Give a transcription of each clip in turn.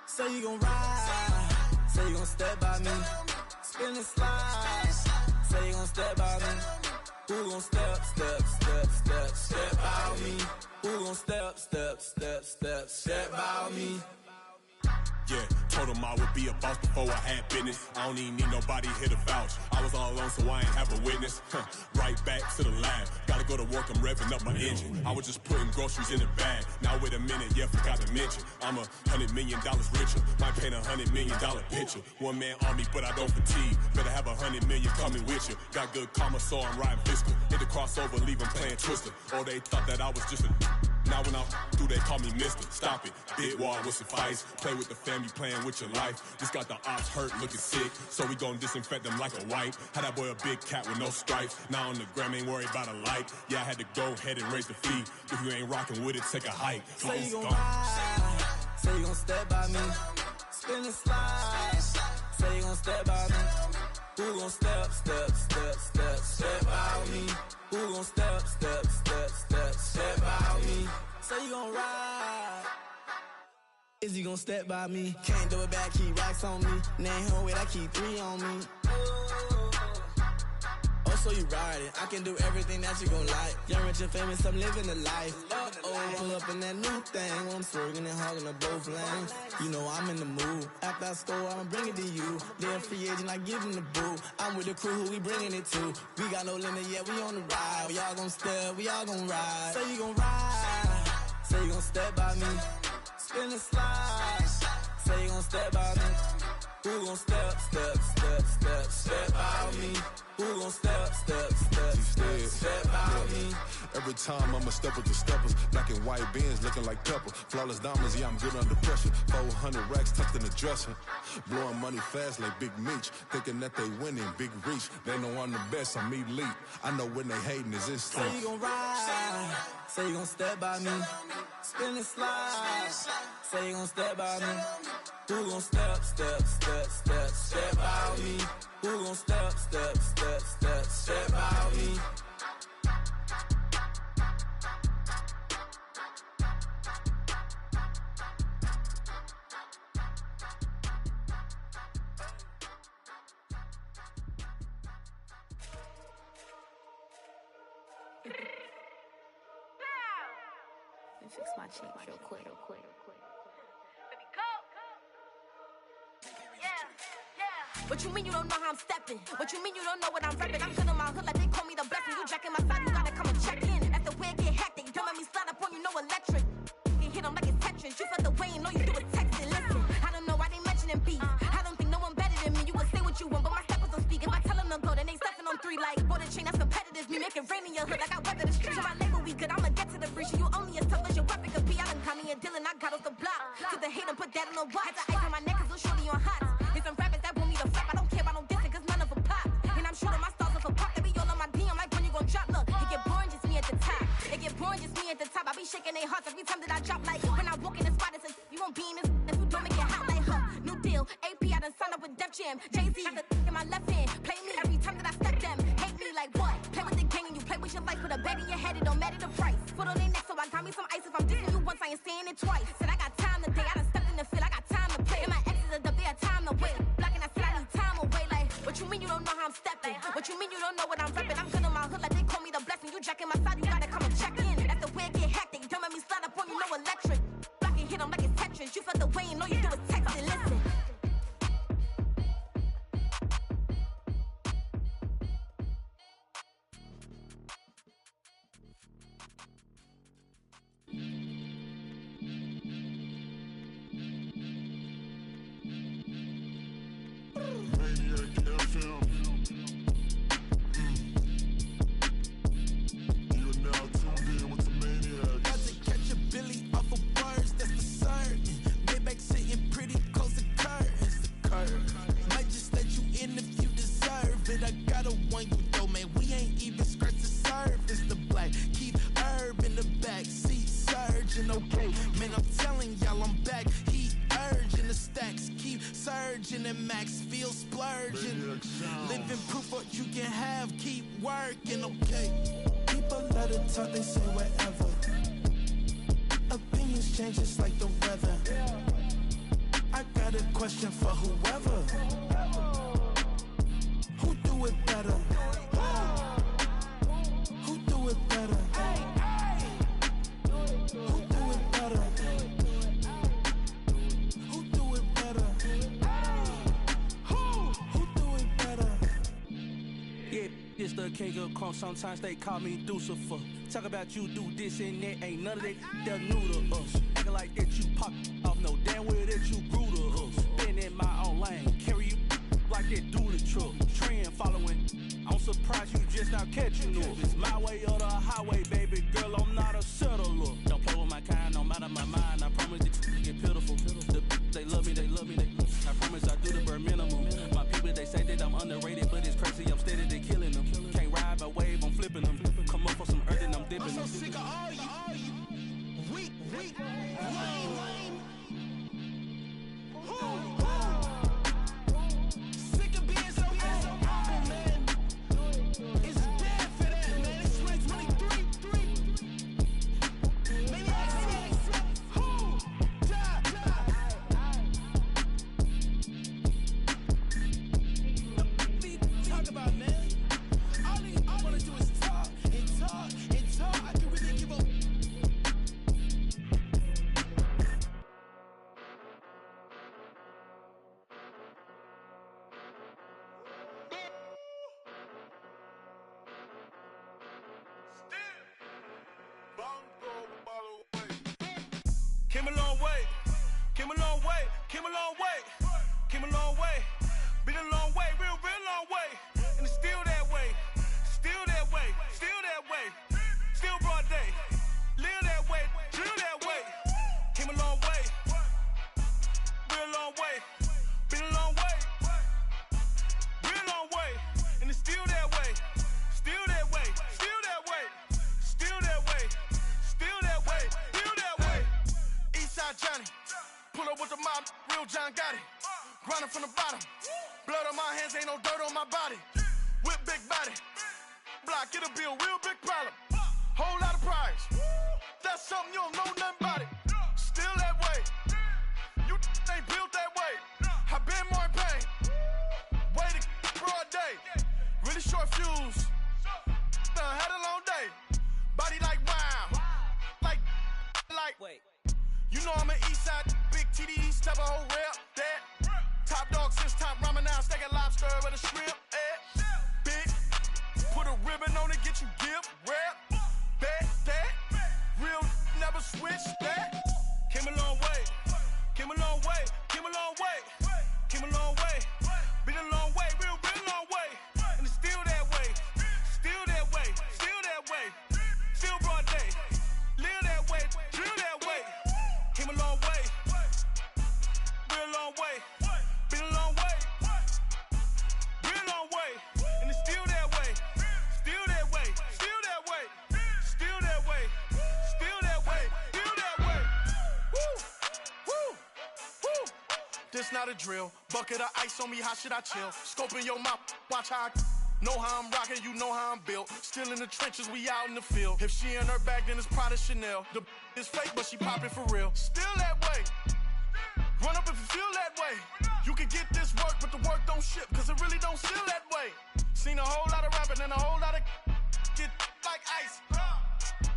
Say you gon' ride, say you gon' step by me, spin and slide, say you gon' step by me. Who gon' step by me? Who gon' step by me? Yeah, told him I would be a boss before I had business. I don't even need nobody here to vouch. I was all alone, so I ain't have a witness. Right back to the lab. Gotta go to work, I'm revving up my engine. I was just putting groceries in the bag. Now wait a minute, yeah, forgot to mention. I'm $100 million richer. Might paint $100 million picture. One man army, but I don't fatigue. Better have 100 million coming with you. Got good karma, so I'm riding fiscal. Hit the crossover, leave them playing Twister. Oh, they thought that I was just a... Now when I do, they call me Mister. Stop it, big wall with suffice. Play with the family, playing with your life. Just got the ops hurt, looking sick. So we gon' disinfect them like a wipe. Had that boy a big cat with no stripes. Now on the gram, ain't worried about a light. Yeah, I had to go ahead and raise the fee. If you ain't rocking with it, take a hike. Say you gon' ride, say you gon' step by me, spin and slide. Say you gon' step by me. Who gon' step by me? Who gon' step by me? Say you gon' ride. Is you gon' step by me? Can't do it back, keep racks on me. Name home with I keep 3 on me. Oh, so you ride it. I can do everything that you gon' like. Young, rich, and famous, I'm living the life. Pull up in that new thing. I'm swerving and hogging up both lanes. You know I'm in the mood. After I score, I'ma bring it to you. They're a free agent, I give them the boo. I'm with the crew, who we bringing it to. We got no limit, yeah, we on the ride. We all gon' step, we all gon' ride. Say you gon' ride, say you gon' step by me. Spin and slide, say you gon' step by me. Who gon' step by me? Who gon' step by me? Every time I'ma step with the steppers. Black and white beans looking like pepper. Flawless diamonds, yeah, I'm good under pressure. 400 racks tucked in the dresser. Blowing money fast like Big Meech. Thinking that they winning, big reach. They know I'm the best, I'm elite. I know when they hating is instant. Say you gon' ride, say you gon' step by me. Spin and slide, say you gon' step by me. Who gon' step by me? Who gon' step by me? Fix my cheek real quick. Baby, go. Yeah. What you mean you don't know how I'm stepping? What you mean you don't know what I'm repping? I'm good in my hood like they call me the blessing. You jacking my side, you gotta come and check in. That's the way it get hectic. Don't make me slide up on you, no electric. You hit them like it's Tetris. You felt the way and all you do is text it. Listen, I don't know why they mentioning beef. I don't think no one better than me. You would say what you want, but my steppers don't speak. If I tell them to go, then they stepping on 3 like border chain. That's competitive. Me making rain in your hood like I weather the streets. So my label we good. I'ma get to the breach. You only as tough as your weapon could be. I done caught me a Dylan. I got off the block. To the hate and put that on the watch. Had the ice on my neck 'cause little shorty on hot. There's some rappers that want me to flap. I don't care about no dissing 'cause none of them pop. And I'm shooting my stars off a pop. They be all on my DM like when you gon' drop. Look, it get boring just me at the top. It get boring just me at the top. I be shaking their hearts every time that I drop. Like when I walk in the spot, it says you won't be in this if you don't make it hot like her. New deal, AP. I done signed up with Def Jam. Jay-Z got the in my left hand. Play me every time that I step them. Hate me like what? Play with the game and you play with your life. Put a bet in your head, it don't matter the price. Put on their neck, so I got me some ice. If I'm dissing you once, I ain't saying it twice. Said I got time today. I done stepped in the field. I got time to play. And my exes are up, they had time to wait. Blocking, I said I need time away. Like, what you mean you don't know how I'm stepping? What you mean you don't know what I'm repping? I'm good in my hood like they call me the blessing. You jacking my side, you gotta come and check in. That's the way it get hectic. Don't make me slide up on you, no electric. Blocking, hit them like it's Tetris. You felt the way and all you do is text it. Listen. Catch a Billy off of bars, that's the sir. Maybach sitting pretty close to Living proof what you can have, keep working, okay? People let it talk, they say whatever. Opinions change just like the weather. I got a question for whoever. Who do it better? Who do it better? Who do it better? Who do it better? Who do it better? Yeah, this the king of crunk. Sometimes they call me Lucifer. Talk about you do this and that. Ain't none of that they're new to us. Acting like that you pop off. No damn well that you grew to us. Been in my own lane. Carry you like that do the truck. Trend following. I'm surprised you just now catching up. It's my way or the highway, baby girl. I'm not a settler. Don't play with my kind, no matter my mind. I promise it get pitiful. They love me, they love me. I promise I do the bare minimum. My people, they say that I'm underrated, but it's crazy. I'm steady, they killing them. Can't ride my wave, I'm flipping them. Come up for some earth and I'm dipping them. I'm so sick of all you. Weak, lame. Sick of being so humble, man. It's dead for that, man. It's 2023. Maniacs. Who? Die. Talk about, man. All I wanna do is talk and talk and talk. I can really give up. Came a long way, came a long way, came a long way, came a long way, been a long way, real long way, and it's still that way, still that way, still that way, still broad day, live that way, drill that way, came a long way, real long way, been a long way, real long way, and it's still that way, still that way, still that way, still that way, still that way, still that way. Eastside Johnny, pull up with the mob, real John got it. Grinding from the bottom, blood on my hands, ain't no dirt on my body. Whip big body, block, it'll be a real big problem. Whole lot of prize, that's something you don't know nothing about it. Still that way, you ain't built that way. I been more in pain, way to broad day. Really short fuse, had a long day. Body like wow, like. Wait. You know I'm an Eastside, big TDE, step a whole rep, that. Top dog since top ramen now, steak and lobster with a shrimp, big, put a ribbon on it, get you gift, rep, that. Real never switch that. Came a long way, came a long way, came a long way, came a long way, been a long way, real long way, and it's still that way, still that way, still that way, still broad day, live that way, drill that way. Came a long way, real long way, been a long way, real long way, and it's still that way, still that way, still that way, still that way, still that way, still that way. Woo. This not a drill, bucket of ice on me, how should I chill? Scope in your mouth, watch how I know how I'm rocking, you know how I'm built. Still in the trenches, we out in the field. If she in her bag, then it's Prada Chanel. The is fake, but she poppin' for real. Still that way. Run up if you feel that way. You can get this work, but the work don't ship, cause it really don't feel that way. Seen a whole lot of rapping and a whole lot of get like ice.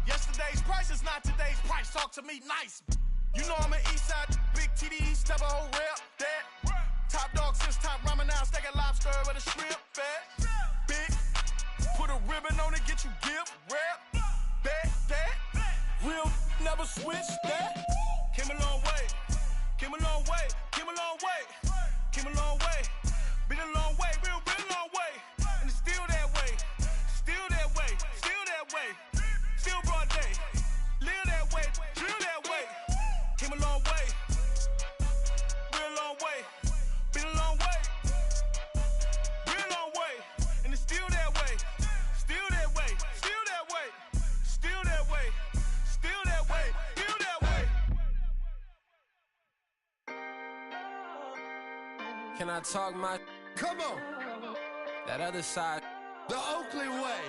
Yesterday's price is not today's price. Talk to me nice. You know I'm an Eastside, big TDE, step a whole rep, that. Top dog since top ramen now, steak and lobster with a shrimp, fat. Big, put a ribbon on it, get you gift, rep, that. Real never switch that. Came a long way, came a long way, came a long way, came a long way, been a long way, real long way, and it's still that way, still that way, still that way, still broad day, live that way, drill that way. Came a long way, real long way, been a long way, real long way, and it's still that way, still that way, still that way, still that way, still that way, still that way. Can I talk my? Come on. That other side. The Oakley way.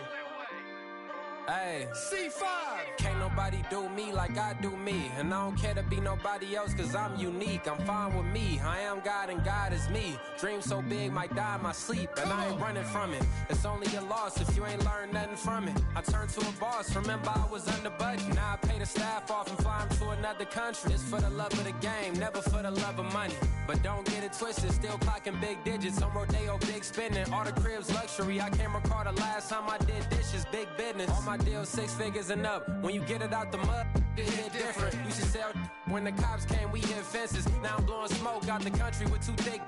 Hey. C5. Can't nobody do me like I do me. And I don't care to be nobody else cause I'm unique. I'm fine with me. I am God and God is me. Dream so big might die in my sleep. And I ain't running from it. It's only a loss if you ain't learned nothing from it. I turned to a boss. Remember I was under budget. Now I pay the staff off and fly them to another country. It's for the love of the game, never for the love of money. But don't get it twisted. Still clocking big digits. On Rodeo, big spending. All the cribs luxury. I can't recall the last time I did dishes. Big business. All my deals 6 figures and up. When you get it out the mud, it hit different. Used to sell when the cops came, we hit fences. Now I'm blowing smoke out the country with 2 thick.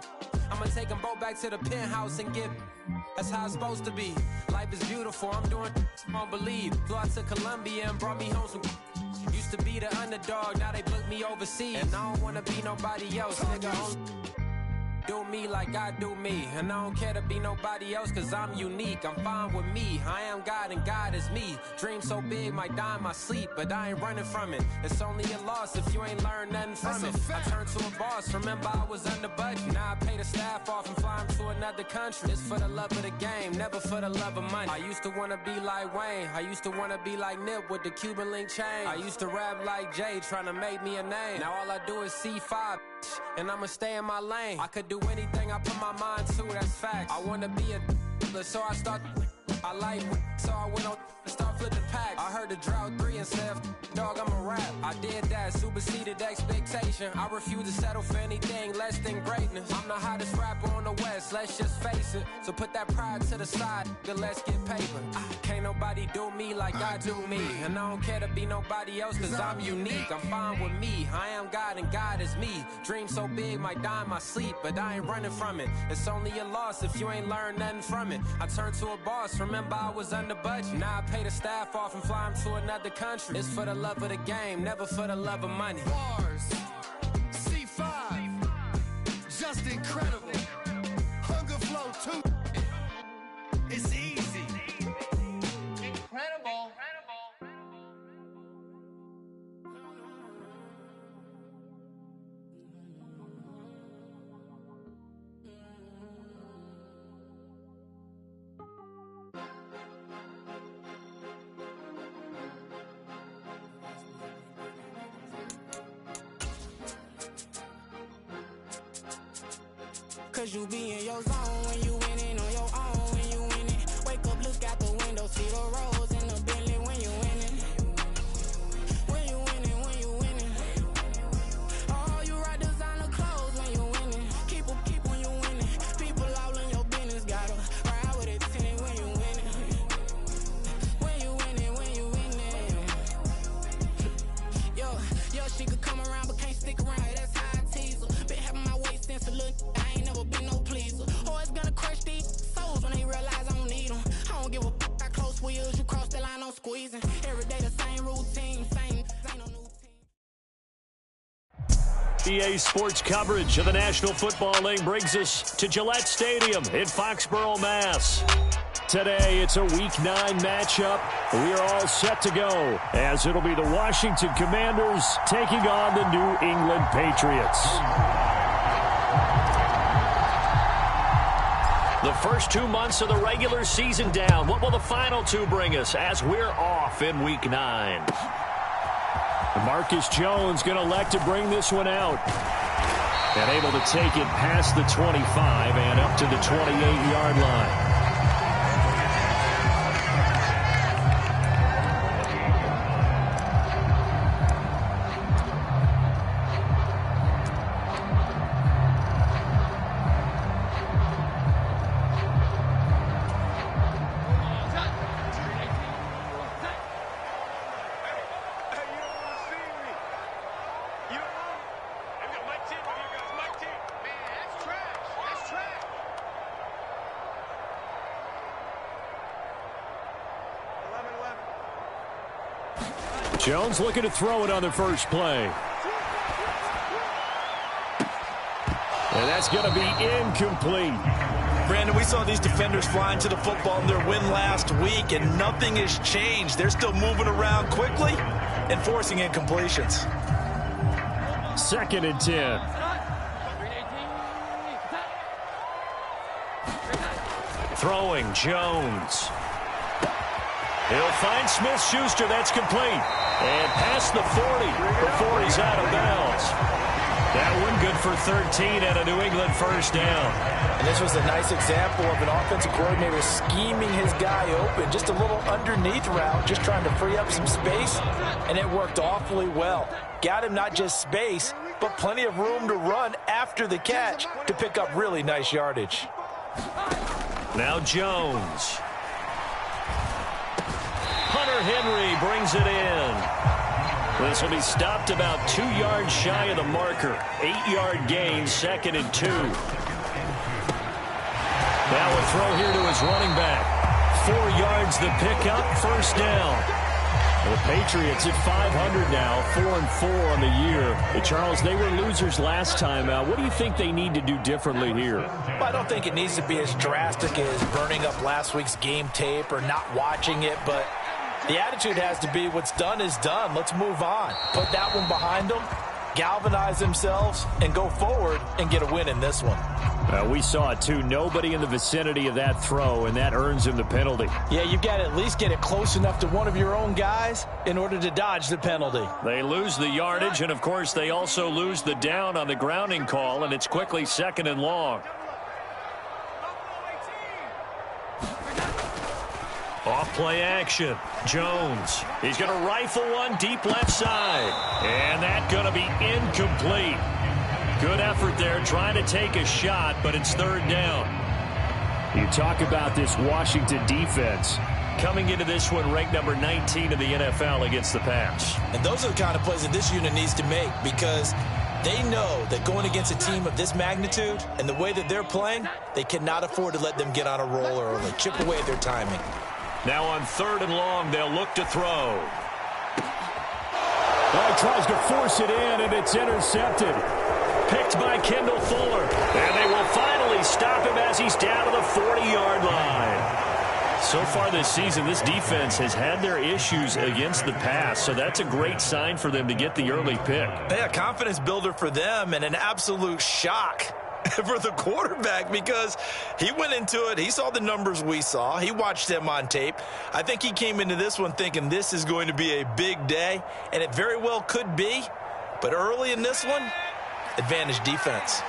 I'ma take them both back to the penthouse and get. That's how it's supposed to be. Life is beautiful. I'm doing I don't believe. Flew out to Colombia and brought me home some. Used to be the underdog, now they book me overseas. And I don't wanna be nobody else, nigga. Do me like I do me. And I don't care to be nobody else cause I'm unique. I'm fine with me. I am God and God is me. Dream so big might die in my sleep, but I ain't running from it. It's only a loss if you ain't learned nothing from it. I turned to a boss. Remember I was under budget. Now I pay the staff off and fly them to another country. It's for the love of the game, never for the love of money. I used to wanna be like Wayne. I used to wanna be like Nip with the Cuban link chain. I used to rap like Jay trying to make me a name. Now all I do is C5 and I'ma stay in my lane. I could do anything I put my mind to, that's facts. I wanna be a so I start. I like so I went on start flipping packs. I heard the drought 3 and said, dog, I'm a rap. I did that, superseded expectation. I refuse to settle for anything less than greatness. I'm the hottest rapper on the West, let's just face it. So put that pride to the side, then let's get paper. Can't nobody do me like I do me. And I don't care to be nobody else cause I'm unique. I'm fine with me. I am God and God is me. Dream so big might die in my sleep, but I ain't running from it. It's only a loss if you ain't learned nothing from it. I turned to a boss. Remember I was under budget. Now I pay the staff off and fly them to another country. It's for the love of the game, never for the love of money. Bars. C5. Just incredible. Hunger flow 2. It's easy. Incredible. Cause you be in your zone when you winning on your own when you winning. Wake up, look out the window, see the rose in the Bentley when you winning. When you winning, when you winning. Oh, you ride designer clothes when you winning. Keep when you winning. People all in your business, gotta ride with it tinted when you winning. When you winning, when you winning. Yo, she could come around but can't stick around. That's how I tease her. Been having my waist since a little. I ain't never been no pleaser. Always gonna crush these souls when they realize I don't need them. I don't give a f***. I close wheels, you cross the line, I'm squeezing. Every day the same routine, ain't no new team. EA Sports coverage of the National Football League brings us to Gillette Stadium in Foxborough, Mass. Today, it's a Week 9 matchup. We are all set to go, as it'll be the Washington Commanders taking on the New England Patriots. The first 2 months of the regular season down. What will the final 2 bring us as we're off in Week 9? Marcus Jones going to elect to bring this one out. And able to take it past the 25 and up to the 28-yard line. Jones looking to throw it on the first play. And that's going to be incomplete. Brandon, we saw these defenders flying to the football in their win last week, and nothing has changed. They're still moving around quickly and forcing incompletions. 2nd and 10. Throwing, Jones. He'll find Smith-Schuster. That's complete. And past the 40 before he's out of bounds. That one good for 13 and a New England first down. And this was a nice example of an offensive coordinator scheming his guy open. Just a little underneath route, just trying to free up some space, and it worked awfully well. Got him not just space, but plenty of room to run after the catch to pick up really nice yardage. Now Jones. Hunter Henry brings it in. This will be stopped about 2 yards shy of the marker. 8-yard gain, 2nd and 2. Now a throw here to his running back. 4 yards the pickup, first down. The Patriots at 500 now, 4-4 on the year. Charles, they were losers last time out. What do you think they need to do differently here? Well, I don't think it needs to be as drastic as burning up last week's game tape or not watching it, but the attitude has to be what's done is done. Let's move on. Put that one behind them, galvanize themselves, and go forward and get a win in this one. We saw it, too. Nobody in the vicinity of that throw, and that earns him the penalty. Yeah, you've got to at least get it close enough to one of your own guys in order to dodge the penalty. They lose the yardage, and, of course, they also lose the down on the grounding call, and it's quickly 2nd and long. Off play action. Jones. He's going to rifle one deep left side. And that's going to be incomplete. Good effort there trying to take a shot, but it's 3rd down. You talk about this Washington defense. Coming into this one ranked number 19 in the NFL against the pass. And those are the kind of plays that this unit needs to make because they know that going against a team of this magnitude and the way that they're playing, they cannot afford to let them get on a roll early. Chip away at their timing. Now on 3rd and long, they'll look to throw. Oh, he tries to force it in, and it's intercepted. Picked by Kendall Fuller. And they will finally stop him as he's down to the 40-yard line. So far this season, this defense has had their issues against the pass, so that's a great sign for them to get the early pick. Yeah, confidence builder for them and an absolute shock for the quarterback because he went into it. He saw the numbers we saw. He watched them on tape. I think he came into this one thinking this is going to be a big day, and it very well could be. But early in this one, advantage defense.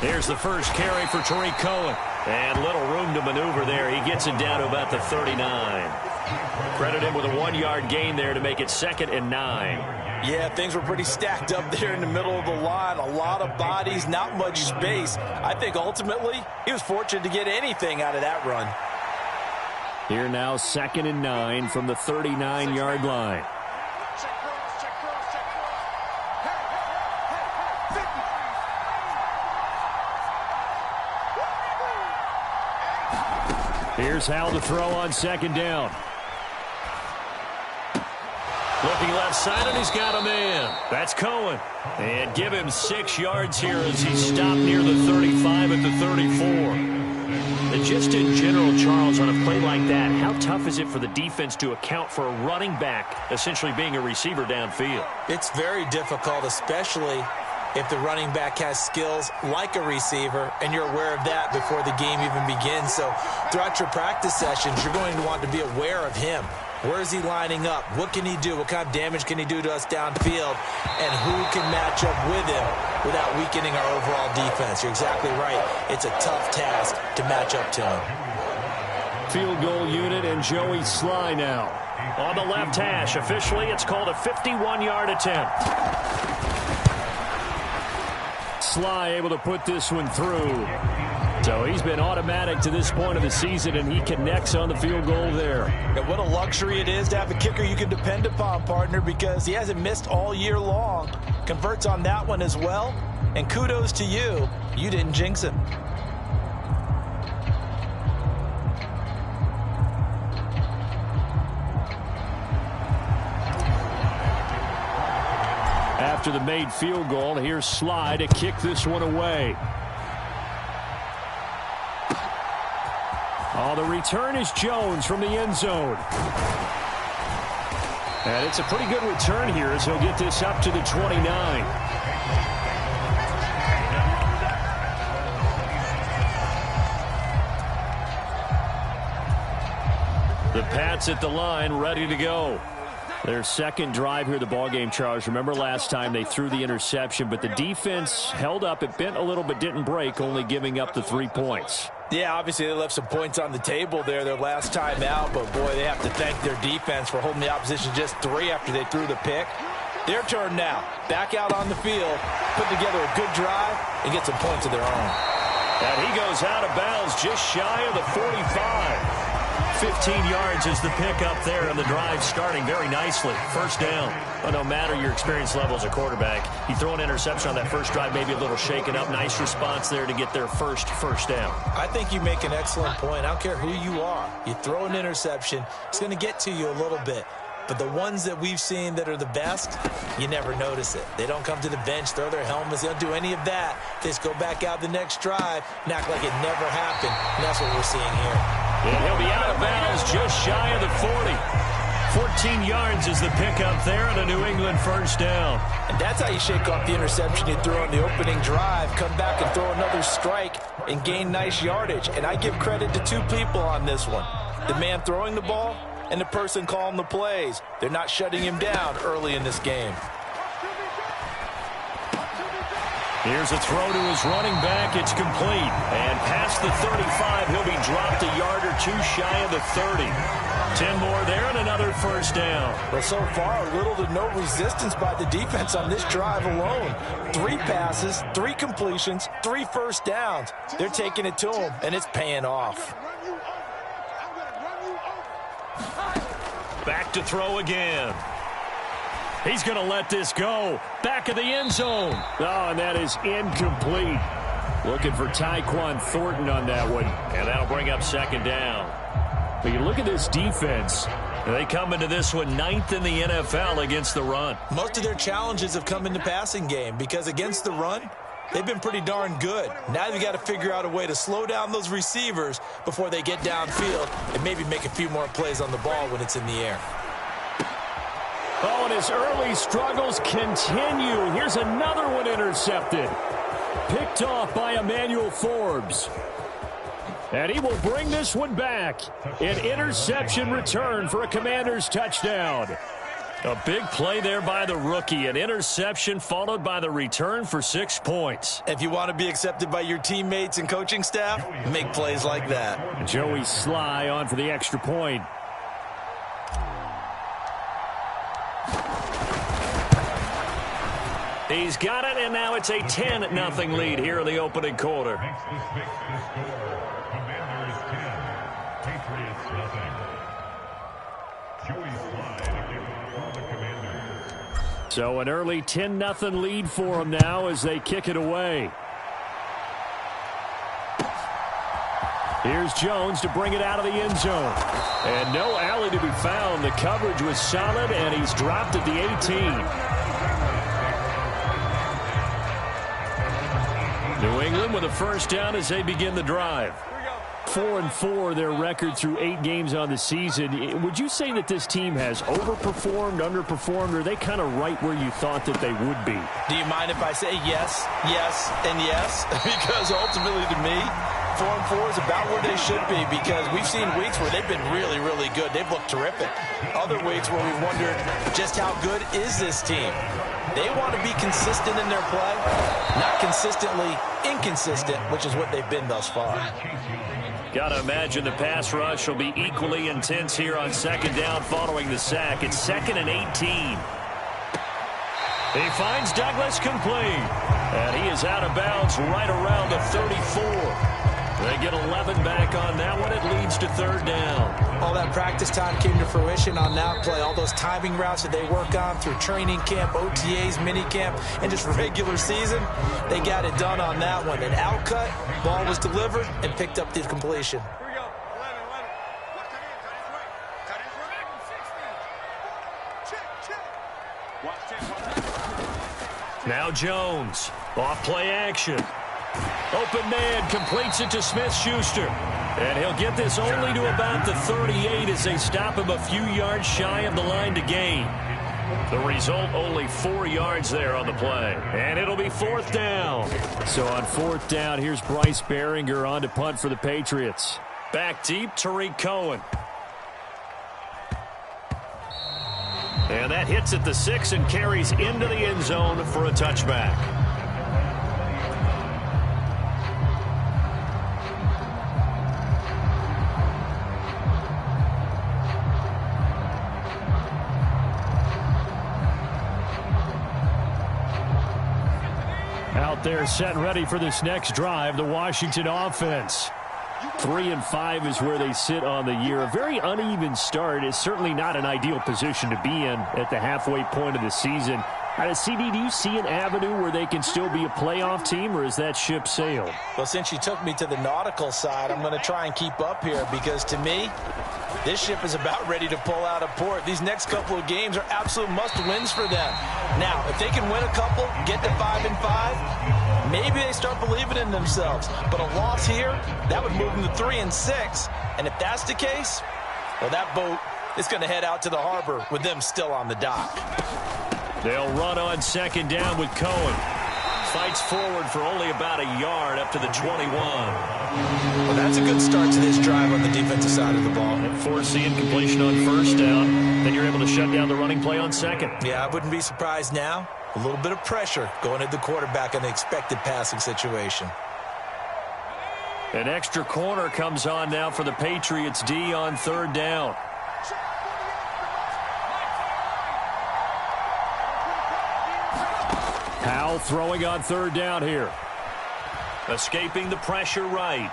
Here's the first carry for Tariq Cohen. And little room to maneuver there. He gets it down to about the 39. Credit him with a 1-yard gain there to make it 2nd and 9. Yeah, things were pretty stacked up there in the middle of the line. A lot of bodies, not much space. I think ultimately he was fortunate to get anything out of that run. Here now, 2nd and 9 from the 39-yard line. Here's Hal to throw on 2nd down. Looking left side, and he's got a man. That's Cohen. And give him 6 yards here as he's stopped near the 35 at the 34. And just in general, Charles, on a play like that, how tough is it for the defense to account for a running back essentially being a receiver downfield? It's very difficult, especially if the running back has skills like a receiver, and you're aware of that before the game even begins. So throughout your practice sessions, you're going to want to be aware of him. Where is he lining up? What can he do? What kind of damage can he do to us downfield? And who can match up with him without weakening our overall defense? You're exactly right. It's a tough task to match up to him. Field goal unit and Joey Sly now. On the left hash, officially it's called a 51-yard attempt. Sly able to put this one through. So he's been automatic to this point of the season, and he connects on the field goal there. And what a luxury it is to have a kicker you can depend upon, partner, because he hasn't missed all year long. Converts on that one as well. And kudos to you. You didn't jinx him. After the made field goal, here's Sly to kick this one away. Oh, the return is Jones from the end zone. And it's a pretty good return here as he'll get this up to the 29. The Pats at the line, ready to go. Their second drive here, the ballgame, Charles. Remember last time they threw the interception, but the defense held up. It bent a little but didn't break, only giving up the 3 points. Yeah, obviously they left some points on the table there their last time out, but boy, they have to thank their defense for holding the opposition just 3 after they threw the pick. Their turn now. Back out on the field, put together a good drive, and get some points of their own. And he goes out of bounds just shy of the 45. 15 yards is the pickup there, and the drive starting very nicely. First down. Well, no matter your experience level as a quarterback, you throw an interception on that first drive, maybe a little shaken up. Nice response there to get their first down. I think you make an excellent point. I don't care who you are. You throw an interception, it's going to get to you a little bit. But the ones that we've seen that are the best, you never notice it. They don't come to the bench, throw their helmets. They don't do any of that. They just go back out the next drive and act like it never happened. And that's what we're seeing here. And he'll be out of bounds just shy of the 40. 14 yards is the pickup there and a New England first down. And that's how you shake off the interception you threw on the opening drive. Come back and throw another strike and gain nice yardage. And I give credit to 2 people on this one. The man throwing the ball and the person calling the plays. They're not shutting him down early in this game. Here's a throw to his running back. It's complete. And past the 35, he'll be dropped a yard or 2 shy of the 30. 10 more there and another first down. Well, so far, little to no resistance by the defense on this drive alone. 3 passes, 3 completions, 3 first downs. They're taking it to him, and it's paying off. Back to throw again. He's going to let this go. Back of the end zone. Oh, and that is incomplete. Looking for Tyquan Thornton on that one. And that'll bring up second down. But you look at this defense. They come into this one 9th in the NFL against the run. Most of their challenges have come in the passing game because against the run, they've been pretty darn good. Now they've got to figure out a way to slow down those receivers before they get downfield and maybe make a few more plays on the ball when it's in the air. Oh, and his early struggles continue. Here's another one intercepted. Picked off by Emmanuel Forbes. And he will bring this one back. An interception return for a Commanders touchdown. A big play there by the rookie. An interception followed by the return for 6 points. If you want to be accepted by your teammates and coaching staff, make plays like that. Joey Sly on for the extra point. He's got it, and now it's a 10-0 lead here in the opening quarter. Commanders 10, Patriots nothing. Joey Sly to kick off for the Commanders. So an early 10-0 lead for them now as they kick it away. Here's Jones to bring it out of the end zone. And no alley to be found. The coverage was solid, and he's dropped at the 18. New England with a first down as they begin the drive. 4-4 their record through 8 games on the season. Would you say that this team has overperformed, underperformed, or are they kind of right where you thought that they would be? Do you mind if I say yes, yes, and yes? Because ultimately to me, 4-4 is about where they should be because we've seen weeks where they've been really, really good. They've looked terrific. Other weeks where we've wondered just how good is this team? They want to be consistent in their play, not consistently inconsistent, which is what they've been thus far. Got to imagine the pass rush will be equally intense here on second down following the sack. It's 2nd and 18. He finds Douglas complete, and he is out of bounds right around the 34. They get 11 back on that one. It leads to 3rd down. All that practice time came to fruition on that play. All those timing routes that they work on through training camp, OTAs, mini camp, and just regular season, they got it done on that one. An outcut, ball was delivered, and picked up the completion. Now Jones, off play action. Open man, completes it to Smith-Schuster. And he'll get this only to about the 38 as they stop him a few yards shy of the line to gain. The result, only 4 yards there on the play. And it'll be 4th down. So on 4th down, here's Bryce Behringer on to punt for the Patriots. Back deep, Tariq Cohen. And that hits at the 6 and carries into the end zone for a touchback. Out there set and ready for this next drive, the Washington offense. 3-5 is where they sit on the year. A very uneven start. Is certainly not an ideal position to be in at the halfway point of the season. CD, do you see an avenue where they can still be a playoff team, or is that ship sailed? Well, since you took me to the nautical side, I'm going to try and keep up here because, to me, this ship is about ready to pull out of port. These next couple of games are absolute must-wins for them. Now, if they can win a couple, get to 5-5, maybe they start believing in themselves. But a loss here, that would move them to 3-6. And if that's the case, well, that boat is going to head out to the harbor with them still on the dock. They'll run on 2nd down with Cohen. Fights forward for only about a yard up to the 21. Well, that's a good start to this drive on the defensive side of the ball. Force the incompletion on 1st down. Then you're able to shut down the running play on 2nd. Yeah, I wouldn't be surprised now. A little bit of pressure going at the quarterback in the expected passing situation. An extra corner comes on now for the Patriots D on 3rd down. Powell throwing on 3rd down here. Escaping the pressure right.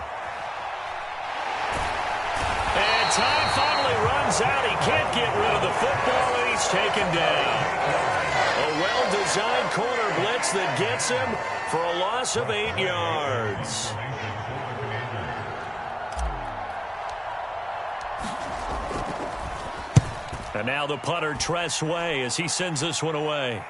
And time finally runs out. He can't get rid of the football, and he's taken down. A well-designed corner blitz that gets him for a loss of 8 yards. And now the punter, Tress Way, as he sends this one away.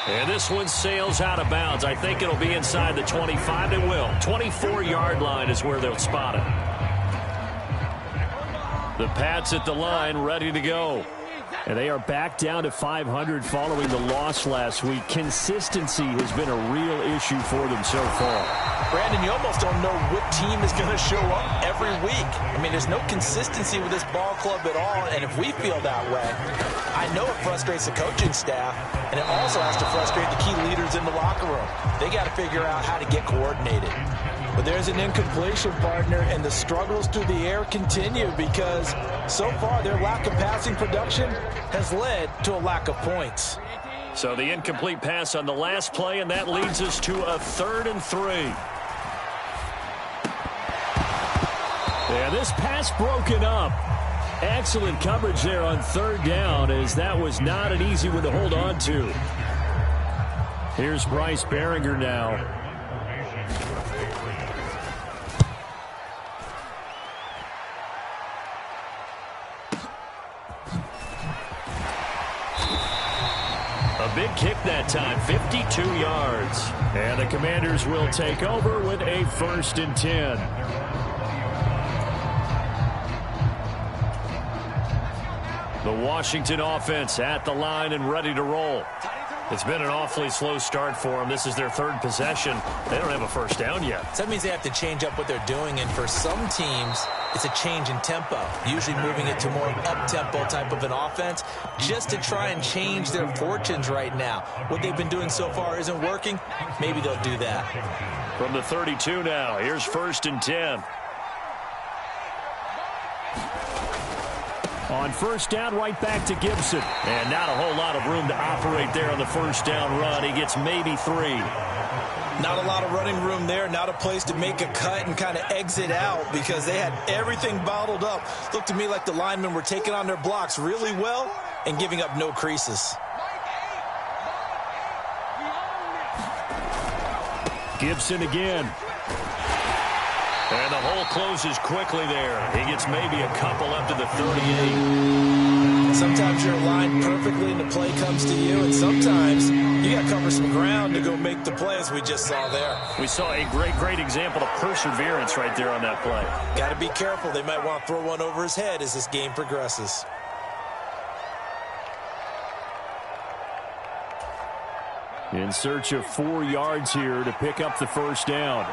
And this one sails out of bounds. I think it'll be inside the 25. It will. 24-yard line is where they'll spot it. The Pats at the line, ready to go. And they are back down to 500 following the loss last week. Consistency has been a real issue for them so far. Brandon, you almost don't know what team is going to show up every week. I mean, there's no consistency with this ball club at all, and if we feel that way, I know it frustrates the coaching staff, and it also has to frustrate the key leaders in the locker room. They got to figure out how to get coordinated. But there's an incompletion, partner, and the struggles through the air continue because so far their lack of passing production has led to a lack of points. So the incomplete pass on the last play, and that leads us to a 3rd and 3. Yeah, this pass broken up. Excellent coverage there on 3rd down, as that was not an easy one to hold on to. Here's Bryce Behringer now. A big kick that time, 52 yards. And the Commanders will take over with a 1st and 10. The Washington offense at the line and ready to roll. It's been an awfully slow start for them. This is their 3rd possession. They don't have a 1st down yet. So that means they have to change up what they're doing, and for some teams, it's a change in tempo, usually moving it to more up-tempo type of an offense, just to try and change their fortunes right now. What they've been doing so far isn't working. Maybe they'll do that. From the 32 now, here's 1st and 10. On 1st down, right back to Gibson. And not a whole lot of room to operate there on the 1st down run. He gets maybe 3. Not a lot of running room there, not a place to make a cut and kind of exit out because they had everything bottled up. Looked to me like the linemen were taking on their blocks really well and giving up no creases. Gibson again. And the hole closes quickly there. He gets maybe a couple up to the 38. Sometimes you're aligned perfectly and the play comes to you, and sometimes you got to cover some ground to go make the play, as we just saw there. We saw a great example of perseverance right there on that play. Got to be careful. They might want to throw one over his head as this game progresses. In search of 4 yards here to pick up the first down.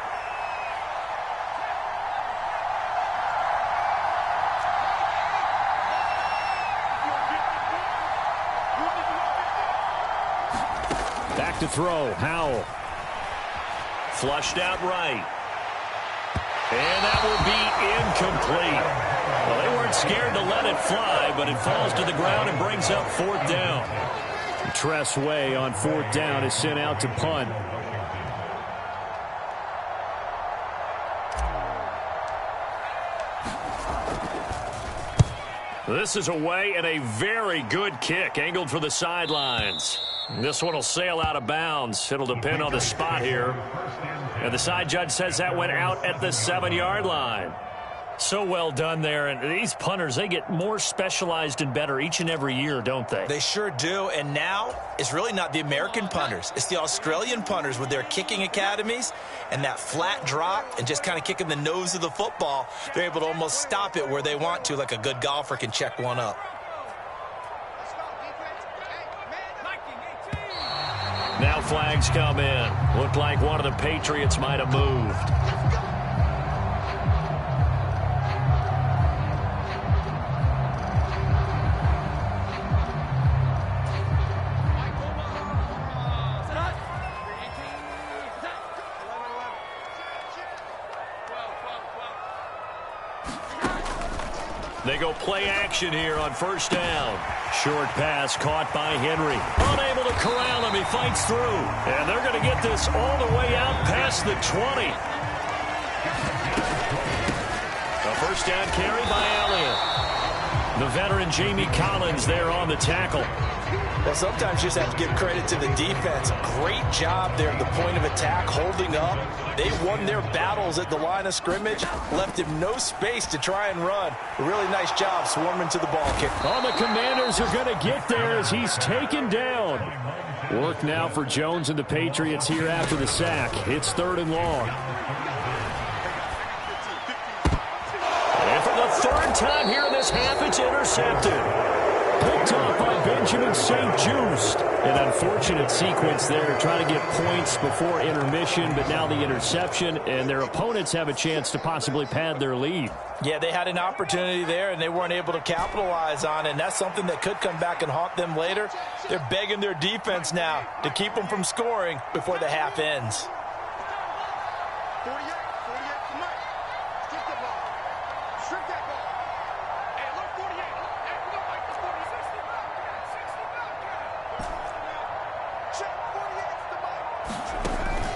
Back to throw, Howell. Flushed out right. And that will be incomplete. Well, they weren't scared to let it fly, but it falls to the ground and brings up 4th down. Tress Way on 4th down is sent out to punt. This is away and a very good kick angled for the sidelines. This one will sail out of bounds. It'll depend on the spot here. And the side judge says that went out at the 7-yard line. So well done there. And these punters, they get more specialized and better each and every year, don't they? They sure do. And now it's really not the American punters. It's the Australian punters with their kicking academies and that flat drop and just kind of kicking the nose of the football. They're able to almost stop it where they want to, like a good golfer can check one up. Now flags come in. Looked like one of the Patriots might have moved. They go play action here on 1st down. Short pass caught by Henry. Unable to corral him. He fights through. And they're going to get this all the way out past the 20. A 1st down carry by Elliott. The veteran Jamie Collins there on the tackle. Well, sometimes you just have to give credit to the defense. Great job there at the point of attack, holding up. They won their battles at the line of scrimmage, left him no space to try and run. A really nice job swarming to the ball kick. Oh, the Commanders are going to get there as he's taken down. Work now for Jones and the Patriots here after the sack. It's 3rd and long. And for the 3rd time here in this half, it's intercepted. Picked off by Benjamin St. Just. An unfortunate sequence there, trying to get points before intermission, but now the interception, and their opponents have a chance to possibly pad their lead. Yeah, they had an opportunity there, and they weren't able to capitalize on it, and that's something that could come back and haunt them later. They're begging their defense now to keep them from scoring before the half ends.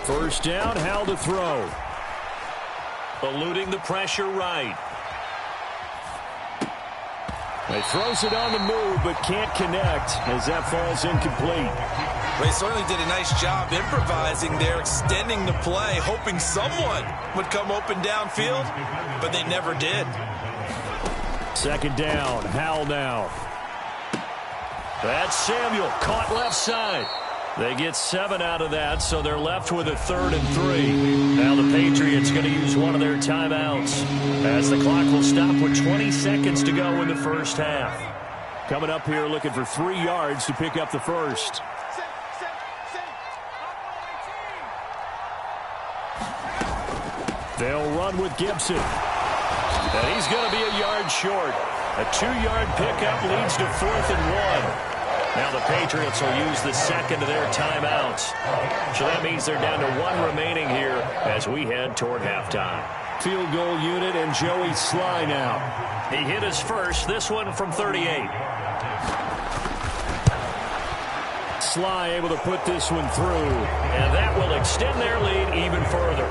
First down, Howell to throw. Eluding the pressure right. He throws it on the move, but can't connect as that falls incomplete. They certainly did a nice job improvising there, extending the play, hoping someone would come open downfield, but they never did. 2nd down, Howell now. That's Samuel, caught left side. They get 7 out of that, so they're left with a 3rd and 3. Now the Patriots going to use one of their timeouts as the clock will stop with 20 seconds to go in the first half. Coming up here looking for 3 yards to pick up the first. They'll run with Gibson. And he's going to be a yard short. A 2-yard pickup leads to 4th and 1. Now the Patriots will use the 2nd of their timeouts. So that means they're down to 1 remaining here as we head toward halftime. Field goal unit and Joey Sly now. He hit his first, this one from 38. Sly able to put this one through, and that will extend their lead even further.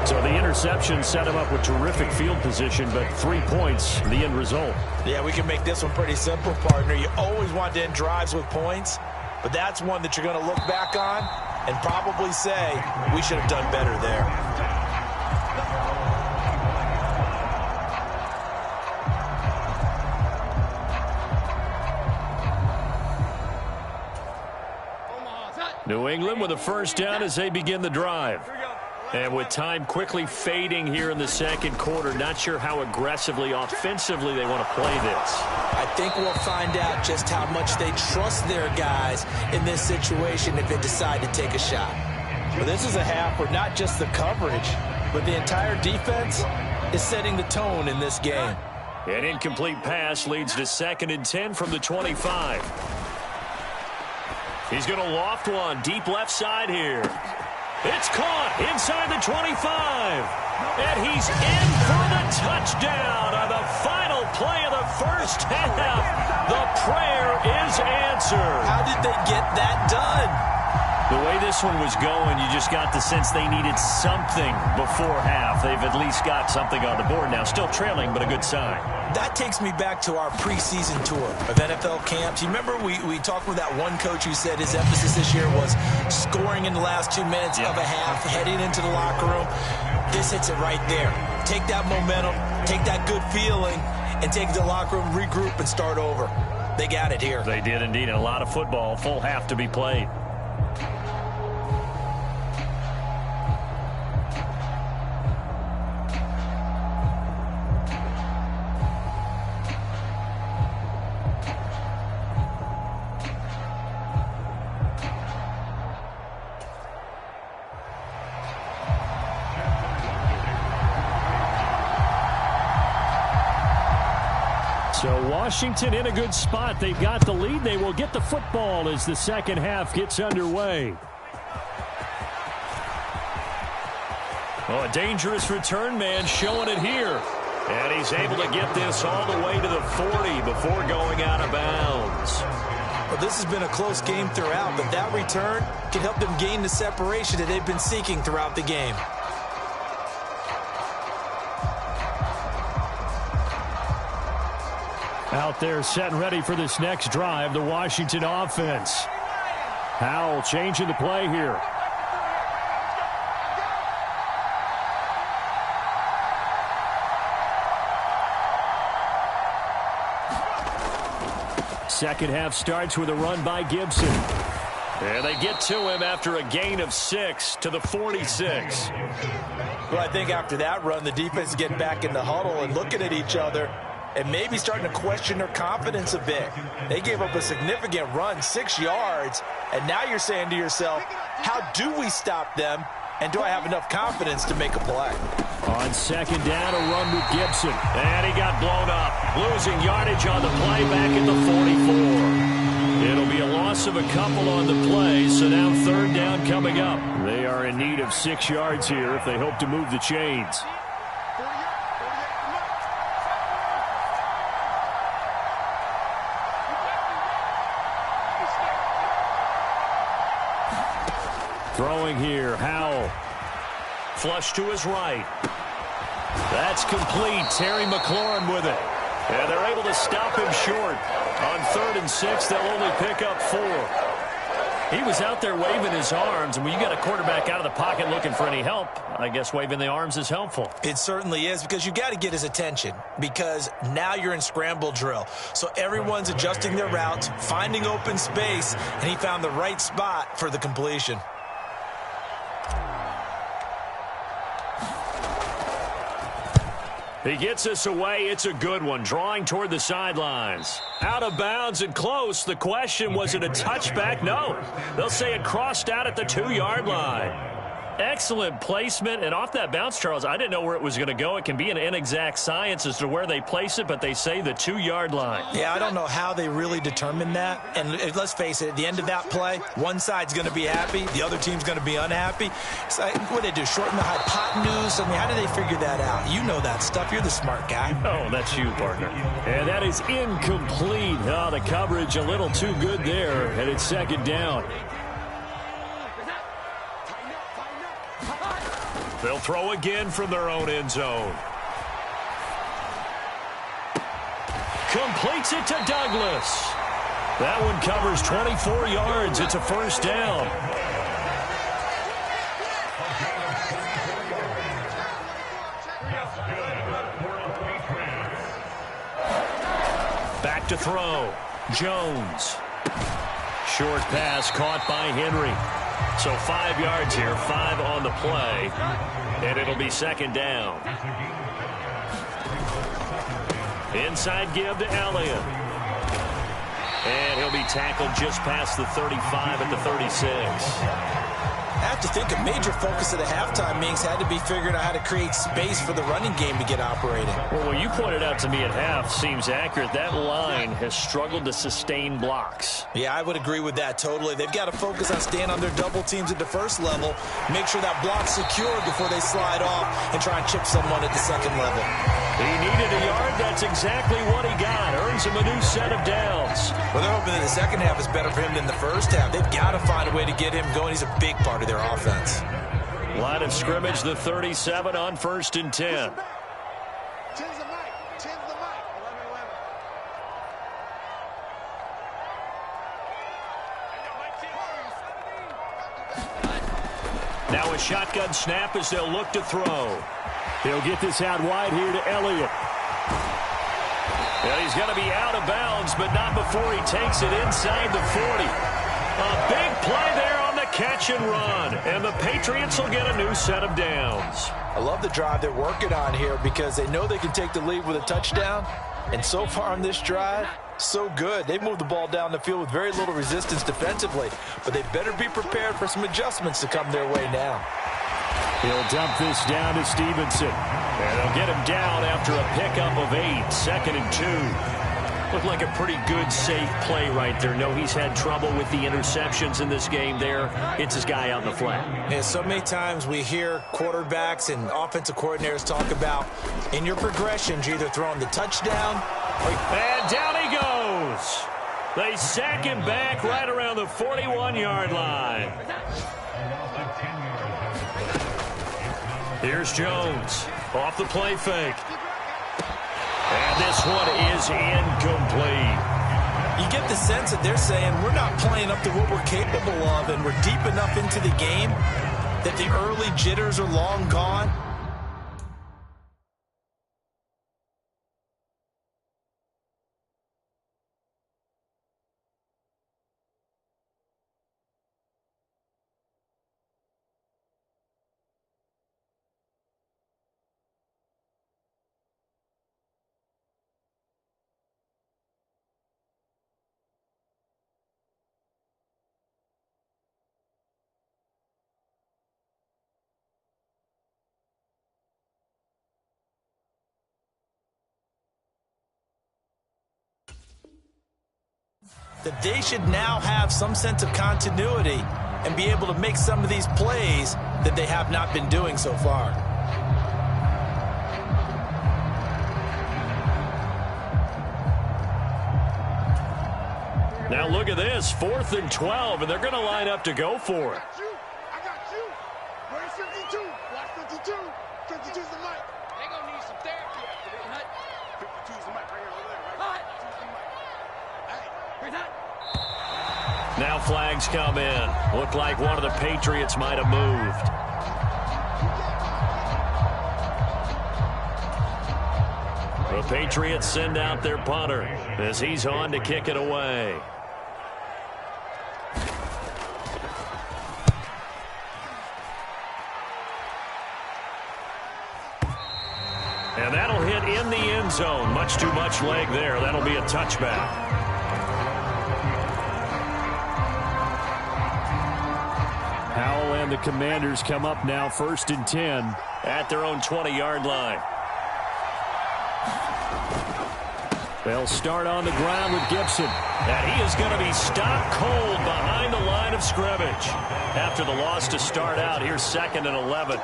So the interception set him up with terrific field position, but 3 points, the end result. Yeah, we can make this one pretty simple, partner. You always want to end drives with points, but that's one that you're going to look back on and probably say, we should have done better there. New England with a first down as they begin the drive. And with time quickly fading here in the second quarter, not sure how aggressively, offensively they want to play this. I think we'll find out just how much they trust their guys in this situation if they decide to take a shot. Well, this is a half where not just the coverage, but the entire defense is setting the tone in this game. An incomplete pass leads to 2nd and 10 from the 25. He's going to loft one deep left side here. It's caught inside the 25. And he's in for the touchdown on the final play of the first half. The prayer is answered. How did they get that done? The way this one was going, you just got the sense they needed something before half. They've at least got something on the board now. Still trailing, but a good sign. That takes me back to our preseason tour of NFL camps. You remember we talked with that one coach who said his emphasis this year was scoring in the last 2 minutes of a half, heading into the locker room. This hits it right there. Take that momentum, take that good feeling, and take it to the locker room, regroup, and start over. They got it here. They did indeed. And a lot of football, full half to be played. So Washington in a good spot. They've got the lead. They will get the football as the second half gets underway. Oh, a dangerous return man showing it here. And he's able to get this all the way to the 40 before going out of bounds. Well, this has been a close game throughout, but that return can help them gain the separation that they've been seeking throughout the game. Out there set and ready for this next drive, the Washington offense. Howell changing the play here. Second half starts with a run by Gibson. And they get to him after a gain of 6 to the 46. Well, I think after that run, the defense is getting back in the huddle and looking at each other and maybe starting to question their confidence a bit. They gave up a significant run, 6 yards, and now you're saying to yourself, how do we stop them, and do I have enough confidence to make a play? On second down, a run with Gibson, and he got blown up, losing yardage on the play back at the 44. It'll be a loss of a couple on the play, so now third down coming up. They are in need of 6 yards here if they hope to move the chains. Throwing here, Howell. Flush to his right. That's complete. Terry McLaurin with it. And they're able to stop him short. On 3rd and 6, they'll only pick up 4. He was out there waving his arms, and when you got a quarterback out of the pocket looking for any help, I guess waving the arms is helpful. It certainly is, because you got to get his attention, because now you're in scramble drill. So everyone's adjusting their routes, finding open space, and he found the right spot for the completion. He gets us away. It's a good one. Drawing toward the sidelines. Out of bounds and close. The question, was it a touchback? No. They'll say it crossed out at the 2-yard line. Excellent placement. And off that bounce, Charles, I didn't know where it was going to go. It can be an inexact science as to where they place it, but they say the 2-yard line. Yeah, I don't know how they really determined that. And let's face it, at the end of that play, one side's going to be happy, the other team's going to be unhappy. It's like, what do they do, shorten the hypotenuse? I mean, how do they figure that out? You know that stuff. You're the smart guy. Oh, that's you, partner. And that is incomplete. Oh, the coverage a little too good there, and it's second down. They'll throw again from their own end zone. Completes it to Douglas. That one covers 24 yards. It's a first down. Back to throw. Jones. short pass caught by Henry. So 5 yards here, 5 on the play, and it'll be second down. Inside give to Elliott. And he'll be tackled just past the 35 at the 36. I have to think a major focus of the halftime meetings had to be figuring out how to create space for the running game to get operating. Well, what you pointed out to me at half seems accurate. That line has struggled to sustain blocks. Yeah, I would agree with that totally. They've got to focus on staying on their double teams at the first level, make sure that block's secured before they slide off and try and chip someone at the second level. He needed a yard. That's exactly what he got. Earns him a new set of downs. Well, they're hoping that the second half is better for him than the first half. They've got to find a way to get him going. He's a big part of their offense. Line of scrimmage, the 37 on 1st and 10. Now a shotgun snap as they'll look to throw. He'll get this out wide here to Elliott. And he's going to be out of bounds, but not before he takes it inside the 40. A big play there on the catch and run. And the Patriots will get a new set of downs. I love the drive they're working on here because they know they can take the lead with a touchdown. And so far on this drive, so good. They moved the ball down the field with very little resistance defensively. But they better be prepared for some adjustments to come their way now. He'll dump this down to Stevenson. And they'll get him down after a pickup of 8. 2nd and 2. Looked like a pretty good, safe play right there. No, he's had trouble with the interceptions in this game there. It's his guy out in the flat. Yeah, so many times we hear quarterbacks and offensive coordinators talk about in your progressions, you're either throwing the touchdown or... And down he goes. They sack him back right around the 41-yard line. Here's Jones off the play fake. And this one is incomplete. You get the sense that they're saying we're not playing up to what we're capable of, and we're deep enough into the game that the early jitters are long gone. That they should now have some sense of continuity and be able to make some of these plays that they have not been doing so far. Now look at this, 4th and 12, and they're going to line up to go for it. I got you. Where's 52? Watch 52. 52's the mic. They're going to need some therapy after this, Hut. 52's the mic right here over there, right? Hut. 52's the mic. Hey, here's Hut. Now flags come in. Looked like one of the Patriots might have moved. The Patriots send out their punter as he's on to kick it away. And that'll hit in the end zone. Much too much leg there. That'll be a touchback. Howell and the Commanders come up now 1st and 10 at their own 20-yard line. They'll start on the ground with Gibson. And he is going to be stopped cold behind the line of scrimmage. After the loss to start out, here's 2nd and 11.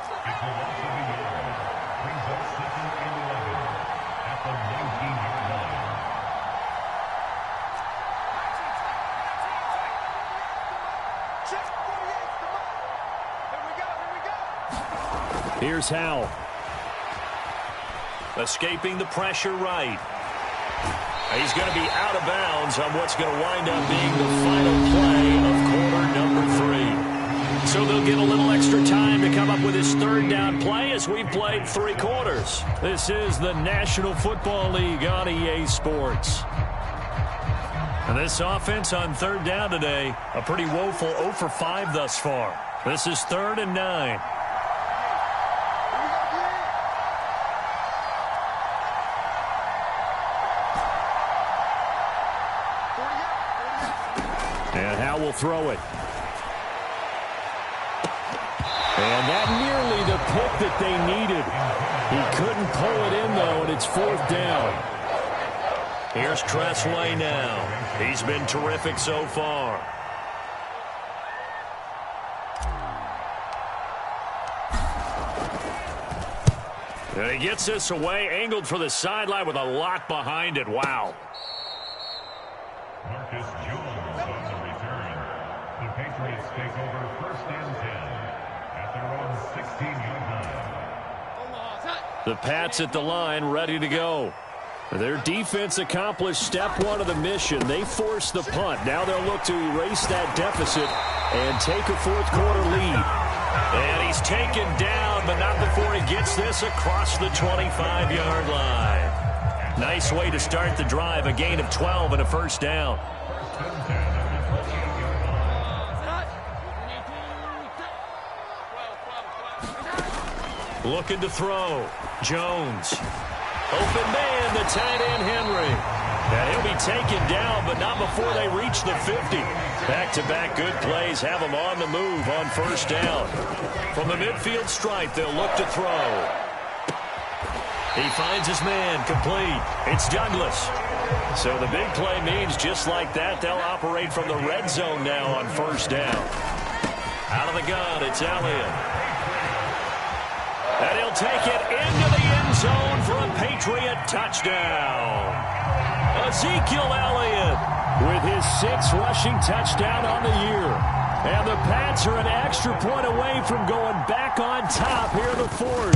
Here's Howell. Escaping the pressure right. He's going to be out of bounds on what's going to wind up being the final play of quarter number 3. So they'll get a little extra time to come up with his 3rd down play as we've played 3 quarters. This is the National Football League on EA Sports. And this offense on third down today, a pretty woeful 0 for 5 thus far. This is 3rd and 9. And Howe will throw it. And that nearly the pick that they needed. He couldn't pull it in, though, and it's 4th down. Here's Tressway now. He's been terrific so far. And he gets this away, angled for the sideline with a lot behind it. Wow. Marcus Jones on the return. The Patriots take over 1st and 10 at their own 16-yard line. The Pats at the line, ready to go. Their defense accomplished step 1 of the mission. They forced the punt. Now they'll look to erase that deficit and take a 4th quarter lead. And he's taken down, but not before he gets this across the 25-yard line. Nice way to start the drive, a gain of 12 and a 1st down. Looking to throw. Jones. Open man, the tight end, Henry. And he'll be taken down, but not before they reach the 50. Back-to-back good plays have them on the move on 1st down. From the midfield stripe, they'll look to throw. He finds his man, complete. It's Douglas. So the big play means just like that, they'll operate from the red zone now on 1st down. Out of the gun, it's Elliott. And he'll take it into the end zone for a Patriot touchdown. Ezekiel Elliott with his 6th rushing touchdown on the year. And the Pats are an extra point away from going back on top here in the 4th.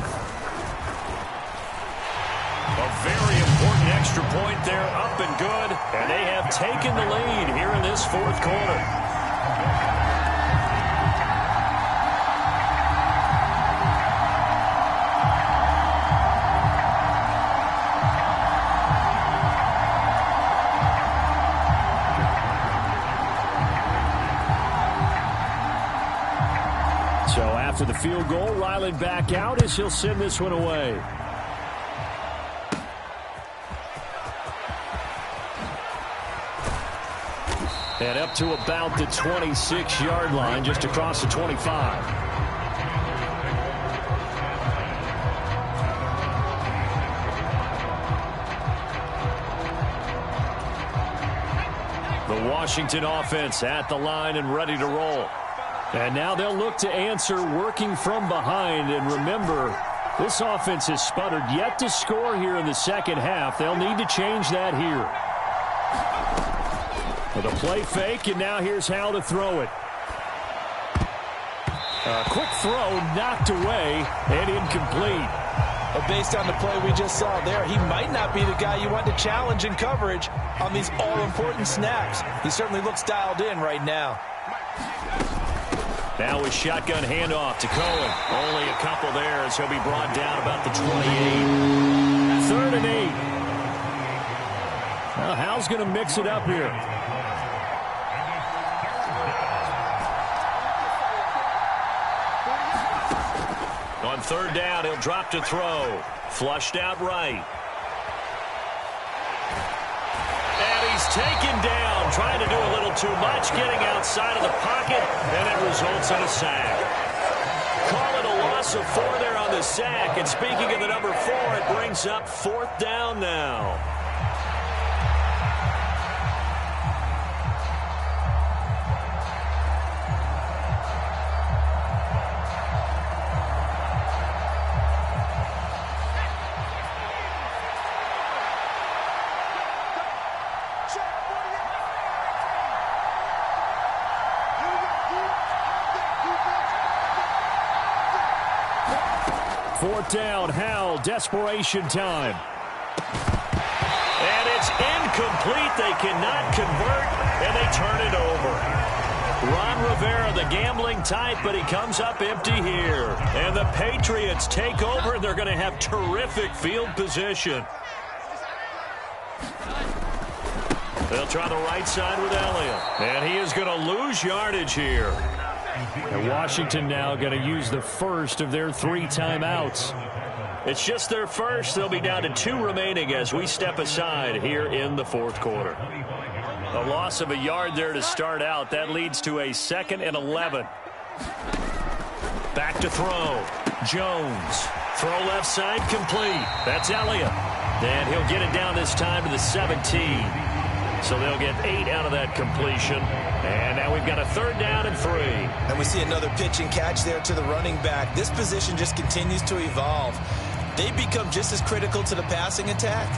A very important extra point there, up and good. And they have taken the lead here in this 4th quarter. To the field goal, Ryland back out as he'll send this one away. And up to about the 26-yard line, just across the 25. The Washington offense at the line and ready to roll. And now they'll look to answer working from behind. And remember, this offense has sputtered yet to score here in the 2nd half. They'll need to change that here. With a play fake, and now here's how to throw it. A quick throw knocked away and incomplete. But based on the play we just saw there, he might not be the guy you want to challenge in coverage on these all-important snaps. He certainly looks dialed in right now. Now a shotgun handoff to Cohen. Only a couple there as he'll be brought down about the 28. 3rd and 8. Well, Hal's going to mix it up here. On 3rd down, he'll drop to throw. Flushed out right. And he's taken down, trying to do a little too much, getting outside of the pocket, and it results in a sack. Call it a loss of 4 there on the sack, and speaking of the number 4, it brings up 4th down now. Fourth down, Howell, desperation time. And it's incomplete. They cannot convert, and they turn it over. Ron Rivera, the gambling type, but he comes up empty here. And the Patriots take over, and they're going to have terrific field position. They'll try the right side with Elliott. And he is going to lose yardage here. And Washington now going to use the first of their 3 timeouts. It's just their first. They'll be down to 2 remaining as we step aside here in the 4th quarter. A loss of a yard there to start out. That leads to a 2nd and 11. Back to throw. Jones. Throw left side complete. That's Elliott. And he'll get it down this time to the 17. So they'll get 8 out of that completion. And now we've got a 3rd down and 3. And we see another pitch and catch there to the running back. This position just continues to evolve. They become just as critical to the passing attack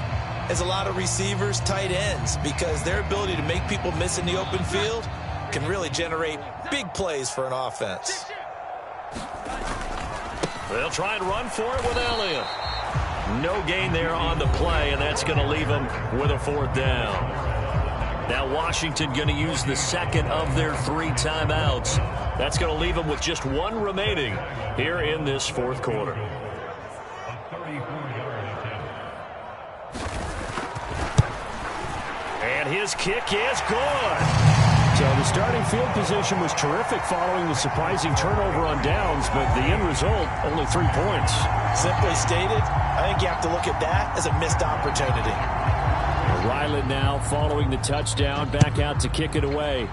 as a lot of receivers, tight ends, because their ability to make people miss in the open field can really generate big plays for an offense. They'll try and run for it with Elliott. No gain there on the play, and that's going to leave them with a 4th down. Now Washington going to use the 2nd of their 3 timeouts. That's going to leave them with just 1 remaining here in this 4th quarter. And his kick is good. So the starting field position was terrific following the surprising turnover on downs, but the end result, only 3 points. Simply stated, I think you have to look at that as a missed opportunity. Ryland now following the touchdown, back out to kick it away.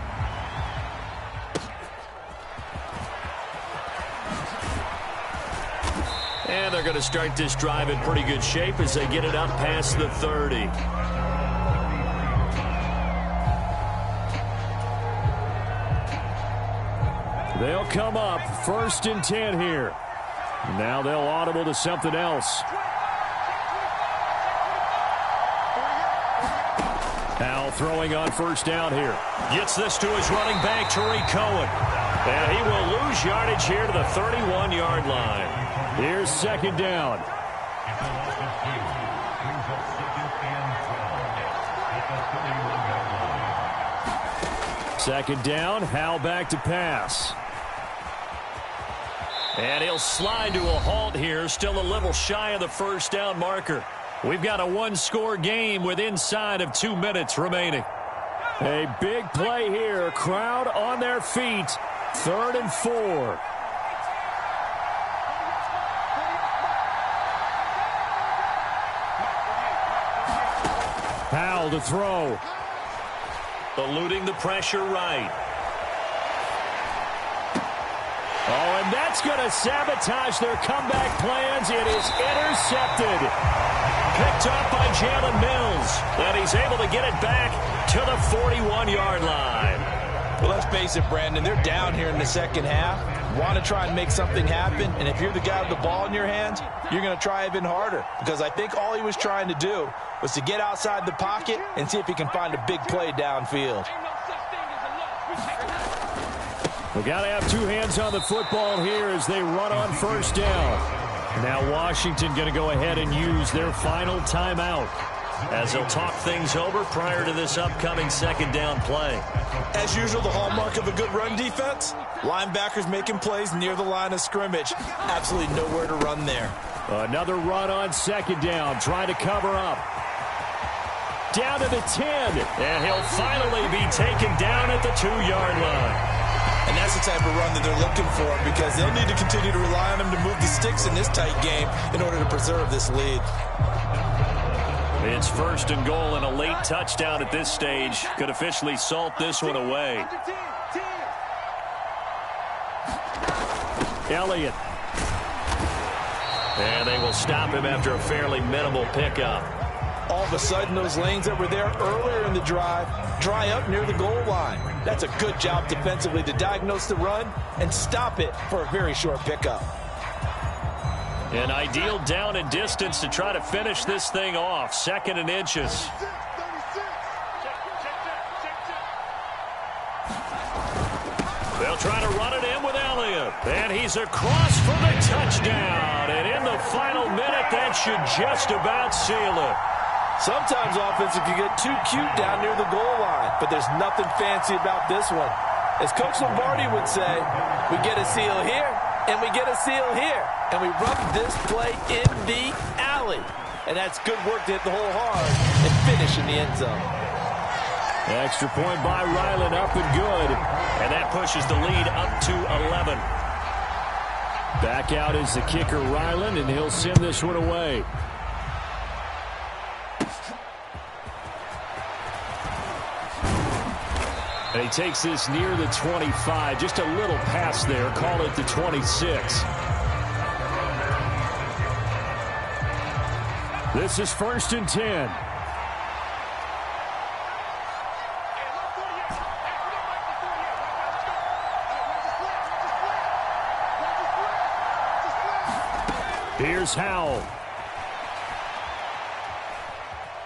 And they're going to start this drive in pretty good shape as they get it up past the 30. They'll come up 1st and 10 here. Now they'll audible to something else. Now throwing on 1st down here. Gets this to his running back, Tariq Cohen. And he will lose yardage here to the 31-yard line. Here's 2nd down. Second down, Howell back to pass. And he'll slide to a halt here, still a little shy of the 1st down marker. We've got a 1-score game with inside of 2 minutes remaining. A big play here. Crowd on their feet. 3rd and 4. Howell to throw. Eluding the pressure right. Oh, and that's going to sabotage their comeback plans. It is intercepted. Picked up by Jalen Mills. And he's able to get it back to the 41-yard line. Well, let's face it, Brandon. They're down here in the 2nd half. Want to try and make something happen. And if you're the guy with the ball in your hands, you're going to try even harder. Because I think all he was trying to do was to get outside the pocket and see if he can find a big play downfield. We got to have 2 hands on the football here as they run on 1st down. Now Washington going to go ahead and use their final timeout as they'll talk things over prior to this upcoming 2nd down play. As usual, the hallmark of a good run defense, linebackers making plays near the line of scrimmage. Absolutely nowhere to run there. Another run on 2nd down, trying to cover up. Down to the 10, and he'll finally be taken down at the 2-yard line. And that's the type of run that they're looking for, because they'll need to continue to rely on him to move the sticks in this tight game in order to preserve this lead. It's 1st and goal, and a late touchdown at this stage could officially salt this one away. Elliott. And they will stop him after a fairly minimal pickup. All of a sudden, those lanes that were there earlier in the drive dry up near the goal line. That's a good job defensively to diagnose the run and stop it for a very short pickup. An ideal down and distance to try to finish this thing off. 2nd and inches. They'll try to run it in with Elliott. And he's across for the touchdown. And in the final minute, that should just about seal it. Sometimes offenses can get too cute down near the goal line, but there's nothing fancy about this one. As Coach Lombardi would say, we get a seal here, and we get a seal here, and we run this play in the alley. And that's good work to hit the hole hard and finish in the end zone. Extra point by Ryland, up and good. And that pushes the lead up to 11. Back out is the kicker, Ryland, and he'll send this one away. And he takes this near the 25. Just a little pass there. Call it the 26. This is 1st and 10. Here's Howell.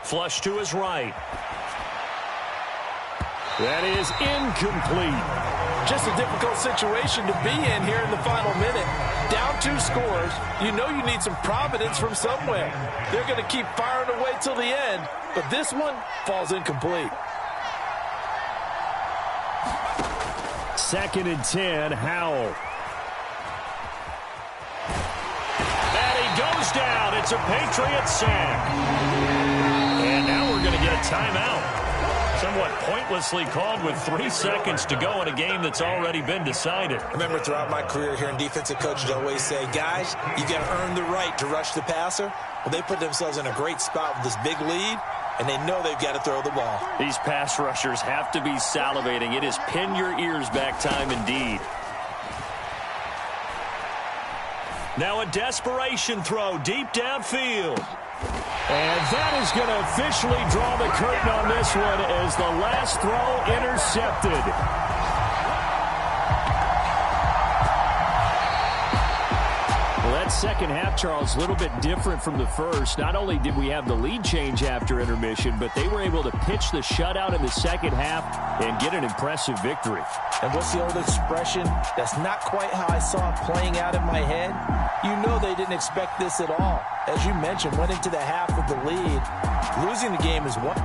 Flush to his right. That is incomplete. Just a difficult situation to be in here in the final minute. Down 2 scores. You know you need some providence from somewhere. They're going to keep firing away till the end, but this one falls incomplete. 2nd and 10, Howell. And he goes down. It's a Patriot sack. And now we're going to get a timeout. Somewhat pointlessly called with 3 seconds to go in a game that's already been decided. I remember throughout my career here in defensive coaches always say, guys, you got to earn the right to rush the passer. Well, they put themselves in a great spot with this big lead, and they know they've got to throw the ball. These pass rushers have to be salivating. It is pin your ears back time indeed. Now a desperation throw deep downfield. And that is going to officially draw the curtain on this one as the last throw intercepted. Well, that second half, Charles, a little bit different from the first. Not only did we have the lead change after intermission, but they were able to pitch the shutout in the second half and get an impressive victory. And what's the old expression? That's not quite how I saw it playing out in my head. You know they didn't expect this at all. As you mentioned, went into the half with the lead. Losing the game is one.